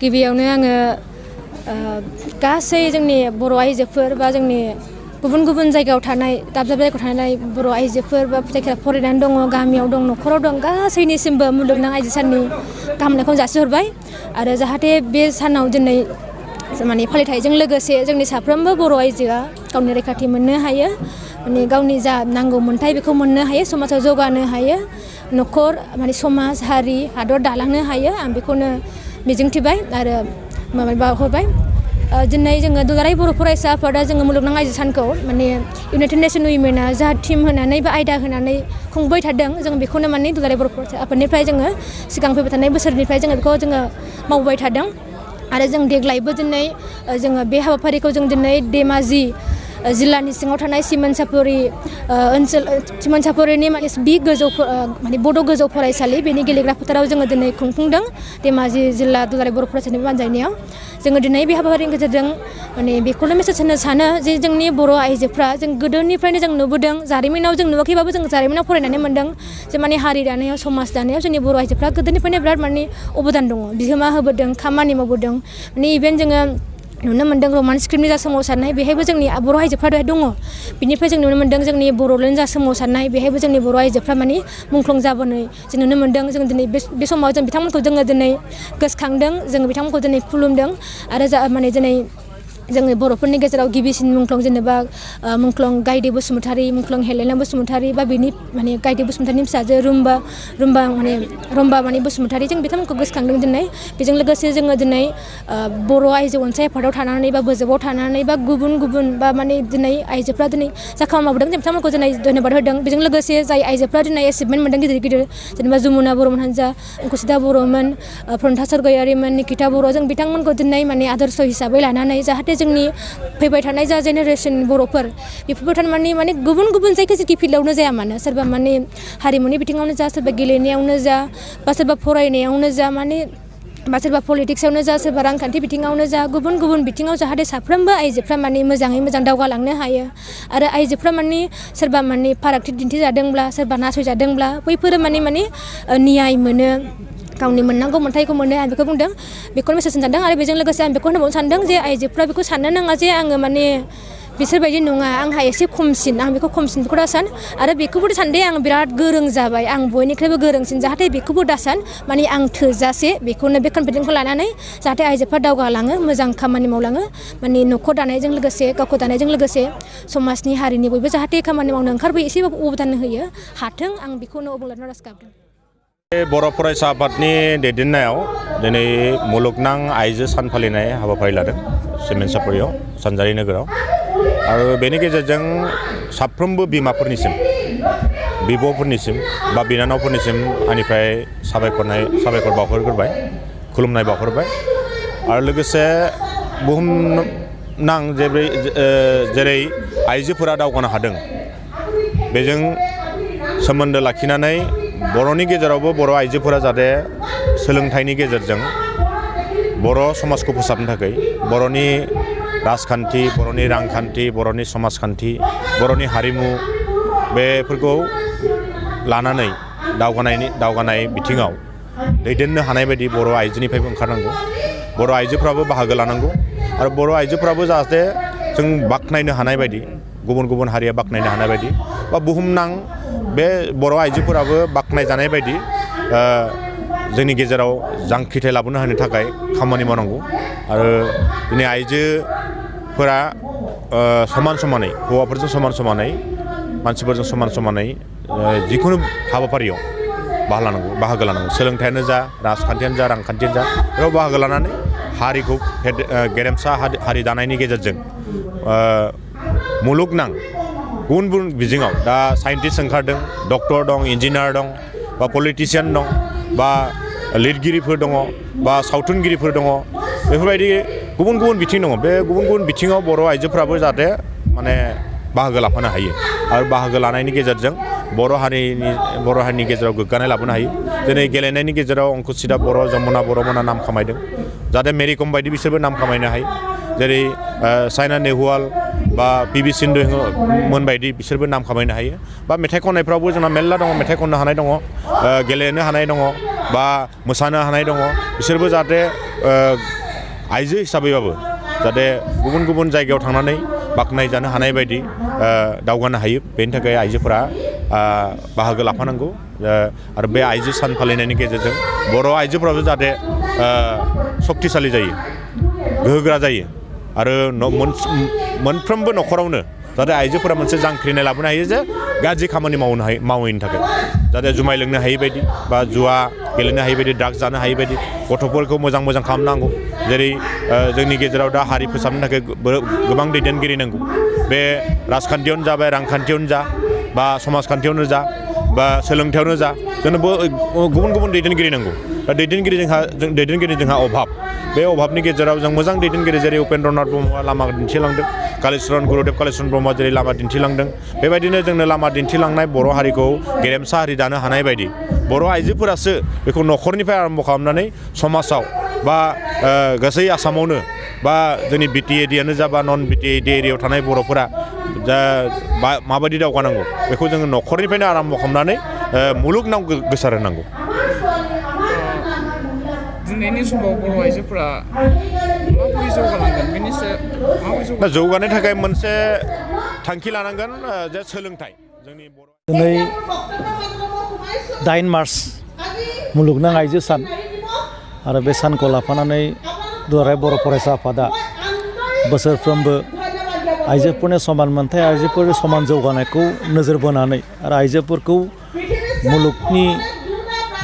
गिबियावनो आङो गासै जोंनि बर' आइजोफोर बा जोंनि गुबुन गुबुन जायगायाव थानाय दाब दाब जायगायाव थानाय बर' आइजोफोर बा जायखिजाया फरायनानै दङ गामियाव दं न'खराव दं गासैनिसिमबो मुलुगनां आइजो साननि गाहाम हामलायनायखौ जासिहरबाय आरो जाहाथे बे सानाव दिनै माने फालिथायजों लोगोसे जोंनि साफ्रोमबो बर' आइजोआ गावनि रैखाथि मोननो हायो माने गावनि जा नांगौ मोन्थाय बेखौ मोननो हायो समाजाव जौगानो हायो न'खर माने समाज हारि हादर दालांनो हायो आं बेखौनो मिजिंथिबाय आरो बावहरबाय दिनै जोङो दुलाराय बर' फरायसा आफादा जोङो मुलुगनां आइजो सानखौ माने इउनाइटेड नेशन उइमेना जा टीम होनानै बा आयदा होनानै खुंबाय थादों जों बेखौनो माने दुलाराय बर' फरायसा आफादनिफ्राय जोङो सिगां फैबाय थानाय बोसोरनिफ्राय जोङो बेखौ जोङो मावबाय थादों आरो जों देग्लायबो दिनै जोङो बे हाबाफारिखौ जों दिनै धेमाजि जिल्लानि सिङाव थानाय सिमोनसापुरि ओनसोल सिमोनसापुरिनि माने बि गोजौ माने बड' गोजौ फरायसालि बेनि गेलेग्रा फोथाराव जोङो दिनै खुंफुंदों धेमाजि जिल्ला दुलाराय बर' फरायसालिनि बानजायनायाव जोङो दिनै बे हाबाफारिनि गेजेरजों माने बेखौनो मेसेज होनो सानो जे जोंनि बर' आइजोफ्रा जों गोदोनिफ्रायनो जों नुबोदों जारिमिनाव जों नुवाखैबाबो जों जारिमिनाव फरायनानै मोनदों जे माने हारि दानायाव समाज दानायाव जोंनि बर' आइजोफ्रा गोदोनिफ्रायनो बिराद माने अबदान दङ बिहोमा होबोदों खामानि मावबोदों माने इभेन जोङो नुनो मोन्दों रमान स्क्रिप्टनि जा सोमावसारनाय बेहायबो जोंनि बर' आइजोफ्रा दङ बिनिफ्राय जों नुनो मोन्दों जोंनि बर'लेण्ड जा सोमावसारनाय बेहायबो जोंनि बर' आइजोफ्रा माने मुंख्लं जाबोनाय जों नुनो मोन्दों जों दिनै बे समाव जों बिथांमोनखौ जोङो दिनै गोसोखांदों जों बिथांमोनखौ दिनै खुलुमदों आरो जा माने दिनै जोंनि बर'फोरनि गेजेराव गिबिसिन मुंख्लं जेनेबा मुंख्लं गायदे बसुमतारी मुंख्लं हेलेना बसुमतारी बा बिनि माने गायदे बसुमतारीनि फिसाजो रम्बा माने बसुमतारी जों बिथांमोनखौ गोसोखांदों दिनै बेजों लोगोसे जोङो दिनै बर' आइजो अनसाय आफादाव थानानै बा बोजोबाव थानानै बा गुबुन गुबुन बा माने दिनै आइजोफ्रा दिनै जा खामानि मावबोदों जों बिथांमोनखौ दिनै धन्यबाद होदों बेजों लोगोसे जाय आइजोफ्रा दिनै एचिभमेन्ट मोनदों गिदिर गिदिर जेनेबा जमुना बर'मोन हानजा अंकुसिता बर'मोन प्रन्था सरगयारिमोन निकिता बर' जों बिथांमोनखौ दिनै माने आदर्श हिसाबै लानानै जाहाथे जोंनि फैबाय थानाय जा जेनेरेसन बर'फोर बेफोरबो थारमाने माने गुबुन गुबुन जायखि फिल्डआवनो जाया मानो सोरबा माने हारिमुनि बिथिङावनो जा सोरबा गेलेनायावनो जा बा सोरबा फरायनायावनो जा माने बा सोरबा पलिटिक्सआवनो जा सोरबा रांखान्थि बिथिङावनो जा गुबुन गुबुन बिथिङाव जाहाथे साफ्रोमबो आइजोफ्रा माने मोजाङै मोजां दावगालांनो हायो आरो आइजोफ्रा माने सोरबा माने फारागथि दिन्थिजादोंब्ला सोरबा नासयजादोंब्ला बैफोरो माने न्याय मोनो गावनि मोननांगौ मोन्थायखौ मोनो आं बेखौ बुंदों बेखौनो मेसेज सानदों आरो बेजों लोगोसे आं बेखौ होनबावनो सानदों जे आइजोफ्रा बेखौ साननो नाङा जे आङो माने बिसोरबायदि नङा आंहा एसे खमसिन आं बेखौ खमसिनखौ दासान आरो बेखौबो सानदे आं बिराद गोरों जाबाय आं बयनिख्रुइबो गोरोंसिन जाहाथे बेखौबो दासान माने आं थोजासे बेखौनो बे कनफिडेन्सखौ लानानै जाहाथे आइजोफ्रा दावगालाङो मोजां खामानि मावलाङो माने न'खर दानायजों लोगोसे गावखौ दानायजों लोगोसे समाजनि हारिनि बयबो जाहाथे खामानि मावनो ओंखारबोयो एसेबाबो अबदान होयो हाथों आं बेखौनो अबंलावरिनि आर'ज गाबदों बर' फरायसा आफादनि दैदेननायाव दिनै मुलुगनां आइजो सान फालिनाय हाबाफारि लादों सिमोनसापुरियाव सानजारि नोगोराव आरो बेनि गेजेरजों साफ्रोमबो बिमाफोरनिसिम बिब'फोरनिसिम बा बिनानावफोरनिसिम आंनिफ्राय साबायखर बावहरग्रोबाय खुलुमनाय बावहरबाय आरो लोगोसे बुहुमनां जेरै आइजोफोरा दावगानो हादों बेजों सोमोन्दो लाखिनानै बर'नि गेजेरावबो बर' आइजोफोरा जाहाथे सोलोंथाइनि गेजेरजों बर' समाजखौ फोसाबनो थाखाय बर'नि राजखान्थि बर'नि रांखान्थि बर'नि समाजखान्थि बर'नि हारिमु बेफोरखौ लानानै दावगानाय बिथिङाव दैदेननो हानाय बायदि बर' आइजोनिफ्रायबो ओंखारनांगौ बर' आइजोफ्राबो बाहागो लानांगौ आरो बर' आइजोफ्राबो जाहाथे जों बाख्नायनो हानाय बायदि गुबुन हारिया बाख्नायनो हानाय बायदि बा बुहुमनां बे बर' आइजोफोराबो बाख्नायजानाय बायदि जोंनि गेजेराव जांख्रिथाय लाबोनो हानो थाखाय खामानि मावनांगौ आरो दिनै आइजोफोरा समान समानै हौवाफोरजों समान समानै मानसिफोरजों समान समानै जिखुनु हाबाफारियाव बाहागो लानांगौ सोलोंथायानो जा राजखान्थियानो जा रांखान्थियानो जा बेयाव बाहागो लानानै हारिखौ गेरेमसा हारि दानायनि गेजेरजों मुलुगनां गुबुन बिजोङाव दा साइन्टिस्ट ओंखारदों डक्टर दं इन्जिनियार दं बा पलिटिशियान दं बा लिरगिरिफोर दङ बा सावथुनगिरिफोर दङ बेफोरबायदि गुबुन बिथिं दङ बे गुबुन बिथिङाव बर' आइजोफ्राबो जाहाथे माने बाहागो लाफानो हायो आरो बाहागो लानायनि गेजेरजों बर' हारिनि गेजेराव गोग्गानाय लाबोनो हायो दिनै गेलेनायनि गेजेराव अंकुसिता बर' जमुना बर'मोना नाम खामायदों जाहाथे मेरि कम बायदि बिसोरबो नाम खामायनो हायो जेरै साइना नेहवाल बा पि.भि. सिन्धु मोनबायदि बिसोरबो नाम खामायनो हायो बा मेथाइ खननायफ्रावबो जोंना मेरला दङ मेथाइ खननो हानाय दङ गेलेनो हानाय दङ बा मोसानो हानाय दङ बिसोरबो जाहाथे आइजो हिसाबैबाबो जाहाथे गुबुन गुबुन जायगायाव थांनानै बाख्नाय जानो हानाय बायदि दावगानो हायो बेनि थाखाय आइजोफोरा बाहागो लाफानांगौ आरो बे आइजो सान फालिनायनि गेजेरजों बर' आइजोफोराबो जाहाथे सक्तिशालि जायो गोहोगोरा जायो आरो मोनफ्रोमबो न'खरावनो जाहाथे आइजोफोरा मोनसे जांख्रिनाय लाबोनो हायो जे गाज्रि खामानि मावैनि थाखाय जाहाथे जुमाय लोंनो हायै बायदि बा जुवा गेलेनो हायै बायदि ड्राग्स जानो हायै बायदि गथ'फोरखौ मोजां खालामनांगौ जेरै जोंनि गेजेराव दा हारि फोसाबनो थाखाय गोबां दैदेनगिरि नांगौ बे राजखान्थियावनो जा बा रांखान्थियावनो जा बा समाजखान्थियावनो जा बा सोलोंथायावनो जा जोंनो गुबुन गुबुन दैदेनगिरि नांगौ दा दैदेनगिरि जोंहा अभाब बे अभाबनि गेजेराव जों मोजां दैदेनगिरि जेरै उपेन्द्रनाथ ब्रह्मआ लामा दिन्थिलांदों कालिचरन गुरुदेव कालिचरन ब्रह्मआ जेरै लामा दिन्थिलांदों बेबायदिनो जोंनो लामा दिन्थिलांनाय बर' हारिखौ गेरेमसा हारि दानो हानाय बायदि बर' आइजोफोरासो बेखौ न'खरनिफ्राय आरम्भ खालामनानै समाजाव बा गासै आसामावनो बा जोंनि बिटिएडियानो जा बा नन बिटिएडि एरियायाव थानाय बर'फोरा जा माबायदि दावगानांगौ बेखौ जोङो न'खरनिफ्रायनो आरम्भ खालामनानै मुलुगनाव गोसारहोनांगौ। दिनैनि समाव बर' आइजोफोरा माबोरै जौगालांगोन बेनि सायाव जौगानो थाखाय मोनसे थांखि लानांगोन जे सोलोंथाइ जोंनि बर' दिनै 8 मार्च मुलुगनां आइजो सान आरो बे सानखौ लाफानानै दुलाराय बर' फरायसा आफादा बोसोरफ्रोमबो आइजोफोरनि समान मोनथाय आइजोफोरनि समान जौगानायखौ नोजोर बोनानै आरो आइजोफोरखौ मुलुगनि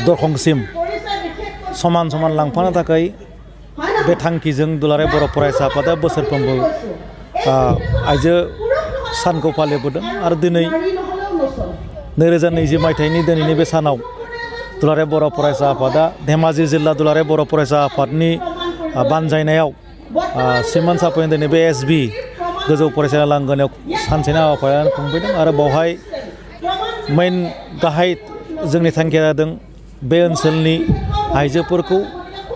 दरखंसिम समान लांफानो थाखाय बे थांखिजों दुलाराय बर' फरायसा आफादा बोसोरफ्रोमबो आइजो सानखौ फालिबोदों आरो दिनै 2020 मायथाइनि दिनैनि बे सानाव दुलाराय बर' फरायसा आफादा धेमाजि जिल्ला दुलाराय बर' फरायसा आफादनि बानजायनायाव सिमोन साफानि दिनै बे एसबि गोजौ फरायसालि लांगोनायाव सानसेनि हाबाफारि खुंफैदों आरो बावहाय मेइन गाहाय जोंनि थांखिया जादों बे ओनसोलनि आइजोफोरखौ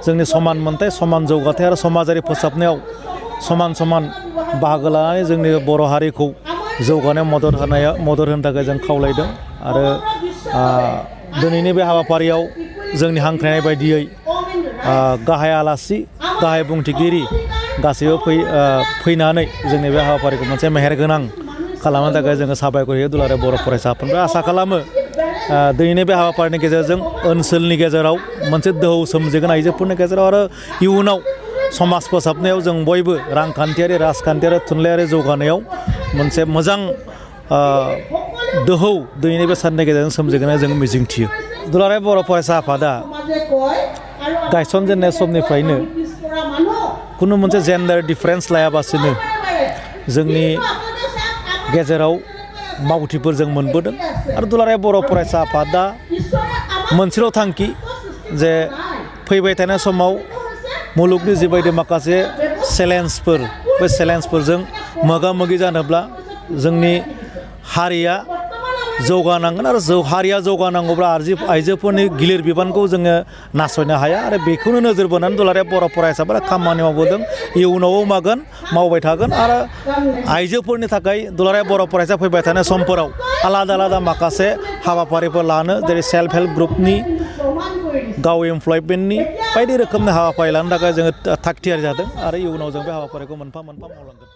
जोंनि समान मोनथाय समान जौगाथाय आरो समाजारि फोसाबनायाव समान बाहागो लानानै जोंनि बर' हारिखौ जौगानायाव मदद होनो थाखाय जों खावलायदों आरो दिनैनि बे हाबाफारियाव जोंनि हांख्रायनाय बायदियै गाहाय आलासि गाहाय बुंथिगिरि गासैबो फैनानै जोंनि बे हाबाफारिखौ मोनसे मेहेरगोनां खालामनो थाखाय जोङो साबायखर होयो दुलाराय बर' फरायसा आफादनिफ्राय आसा खालामो दिनैनि बे हाबाफारिनि गेजेरजों ओनसोलनि गेजेराव मोनसे दोहौ सोमजिगोन आइजोफोरनि गेजेराव आरो इयुनाव समाज फोसाबनायाव जों बयबो रांखान्थियारि राजखान्थियारि थुनलाइयारि जौगानायाव मोनसे मोजां दोहौ दिनैनि बे साननि गेजेरजों सोमजिगोन जों मिजिंथियो। दुलाराय बर' फरायसा आफादा गायसनजेननाय समनिफ्रायनो खुनु मोनसे जेन्डार डिफारेन्स लायाबासिनो जोंनि गेजेराव मावथिफोर जों मोनबोदों आरो दुलाराय बर' फरायसा आफादा मोनसेल' थांखि जे फैबाय थानाय समाव मुलुगनि जिबायदि माखासे चेलेन्जफोर बे चेलेन्जफोरजों मोगा मोगि जानोब्ला जोंनि हारिया जौगानांगोन आरो हारिया जौगानांगौब्ला आइजोफोरनि गिलिर बिबानखौ जोङो नासयनो हाया आरो बेखौनो नोजोर बोनानै दुलाराय बर' फरायसाफोरा खामानि मावबोदों इयुनावबो मावबाय थागोन आरो आइजोफोरनि थाखाय दुलाराय बर' फरायसा फैबाय थानाय समफोराव आलादा माखासे हाबाफारिफोर लानो जेरै सेल्फ हेल्प ग्रुपनि गाव एमप्लयमेन्टनि बायदि रोखोमनि हाबाफारि लानो थाखाय जोङो थागथियारि जादों आरो इयुनाव जों बे हाबाफारिखौ मोनफा मावलांगोन।